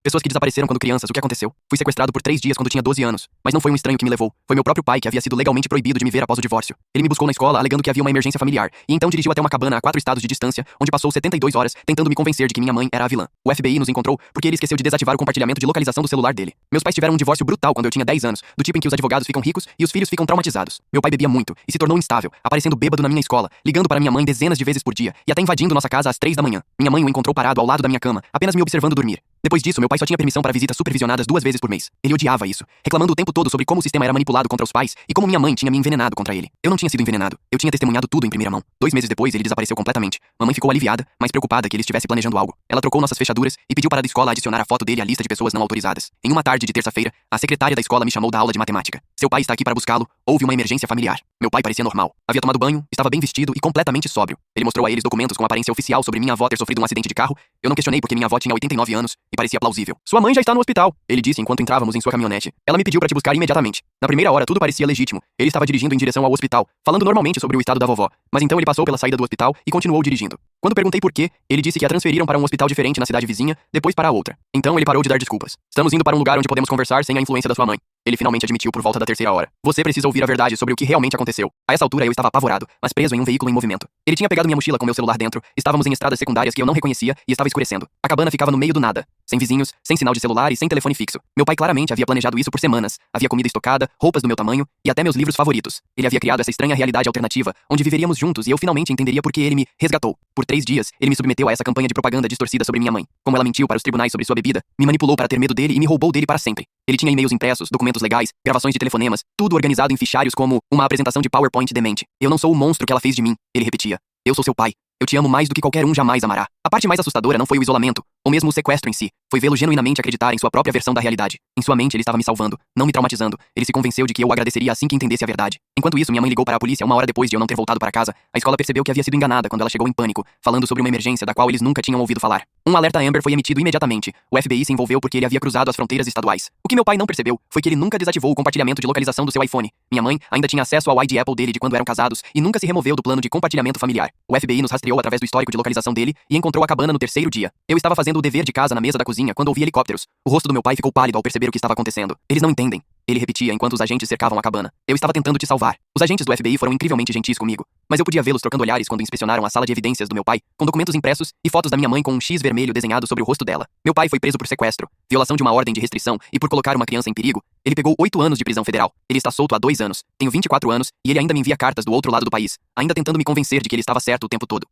Pessoas que desapareceram quando crianças, o que aconteceu? Fui sequestrado por 3 dias quando tinha 12 anos. Mas não foi um estranho que me levou. Foi meu próprio pai que havia sido legalmente proibido de me ver após o divórcio. Ele me buscou na escola alegando que havia uma emergência familiar. E então dirigiu até uma cabana a 4 estados de distância, onde passou 72 horas tentando me convencer de que minha mãe era a vilã. O FBI nos encontrou porque ele esqueceu de desativar o compartilhamento de localização do celular dele. Meus pais tiveram um divórcio brutal quando eu tinha 10 anos, do tipo em que os advogados ficam ricos e os filhos ficam traumatizados. Meu pai bebia muito e se tornou instável, aparecendo bêbado na minha escola, ligando para minha mãe dezenas de vezes por dia e até invadindo nossa casa às 3 da manhã. Minha mãe o encontrou parado ao lado da minha cama, apenas me observando dormir. Depois disso, meu pai só tinha permissão para visitas supervisionadas 2 vezes por mês. Ele odiava isso, reclamando o tempo todo sobre como o sistema era manipulado contra os pais e como minha mãe tinha me envenenado contra ele. Eu não tinha sido envenenado. Eu tinha testemunhado tudo em primeira mão. 2 meses depois, ele desapareceu completamente. Mamãe ficou aliviada, mas preocupada que ele estivesse planejando algo. Ela trocou nossas fechaduras e pediu para a escola adicionar a foto dele à lista de pessoas não autorizadas. Em uma tarde de terça-feira, a secretária da escola me chamou da aula de matemática. Seu pai está aqui para buscá-lo. Houve uma emergência familiar. Meu pai parecia normal. Havia tomado banho, estava bem vestido e completamente sóbrio. Ele mostrou a eles documentos com aparência oficial sobre minha avó ter sofrido um acidente de carro. Eu não questionei porque minha avó tinha 89 anos e parecia plausível. Sua mãe já está no hospital, ele disse enquanto entrávamos em sua caminhonete. Ela me pediu para te buscar imediatamente. Na primeira hora, tudo parecia legítimo. Ele estava dirigindo em direção ao hospital, falando normalmente sobre o estado da vovó. Mas então ele passou pela saída do hospital e continuou dirigindo. Quando perguntei por quê, ele disse que a transferiram para um hospital diferente na cidade vizinha, depois para outra. Então ele parou de dar desculpas. Estamos indo para um lugar onde podemos conversar sem a influência da sua mãe. Ele finalmente admitiu por volta da terceira hora. Você precisa ouvir a verdade sobre o que realmente aconteceu. A essa altura eu estava apavorado, mas preso em um veículo em movimento. Ele tinha pegado minha mochila com meu celular dentro, estávamos em estradas secundárias que eu não reconhecia e estava escurecendo. A cabana ficava no meio do nada. Sem vizinhos, sem sinal de celular e sem telefone fixo. Meu pai claramente havia planejado isso por semanas. Havia comida estocada, roupas do meu tamanho e até meus livros favoritos. Ele havia criado essa estranha realidade alternativa, onde viveríamos juntos e eu finalmente entenderia por que ele me resgatou. Por 3 dias, ele me submeteu a essa campanha de propaganda distorcida sobre minha mãe. Como ela mentiu para os tribunais sobre sua bebida, me manipulou para ter medo dele e me roubou dele para sempre. Ele tinha e-mails impressos, documentos legais, gravações de telefonemas, tudo organizado em fichários como uma apresentação de PowerPoint demente. Eu não sou o monstro que ela fez de mim, ele repetia. Eu sou seu pai. Eu te amo mais do que qualquer um jamais amará. A parte mais assustadora não foi o isolamento, ou mesmo o sequestro em si. Foi vê-lo genuinamente acreditar em sua própria versão da realidade. Em sua mente ele estava me salvando, não me traumatizando. Ele se convenceu de que eu o agradeceria assim que entendesse a verdade. Enquanto isso, minha mãe ligou para a polícia 1 hora depois de eu não ter voltado para casa. A escola percebeu que havia sido enganada quando ela chegou em pânico, falando sobre uma emergência da qual eles nunca tinham ouvido falar. Um alerta Amber foi emitido imediatamente. O FBI se envolveu porque ele havia cruzado as fronteiras estaduais. O que meu pai não percebeu foi que ele nunca desativou o compartilhamento de localização do seu iPhone. Minha mãe ainda tinha acesso ao ID Apple dele de quando eram casados e nunca se removeu do plano de compartilhamento familiar. O FBI nos rastreou através do histórico de localização dele e encontrou a cabana no terceiro dia. Eu estava fazendo o dever de casa na mesa da cozinha quando ouvi helicópteros. O rosto do meu pai ficou pálido ao perceber o que estava acontecendo. Eles não entendem. Ele repetia enquanto os agentes cercavam a cabana. Eu estava tentando te salvar. Os agentes do FBI foram incrivelmente gentis comigo. Mas eu podia vê-los trocando olhares quando inspecionaram a sala de evidências do meu pai, com documentos impressos e fotos da minha mãe com um X vermelho desenhado sobre o rosto dela. Meu pai foi preso por sequestro, violação de uma ordem de restrição e por colocar uma criança em perigo. Ele pegou 8 anos de prisão federal. Ele está solto há 2 anos. Tenho 24 anos e ele ainda me envia cartas do outro lado do país, ainda tentando me convencer de que ele estava certo o tempo todo.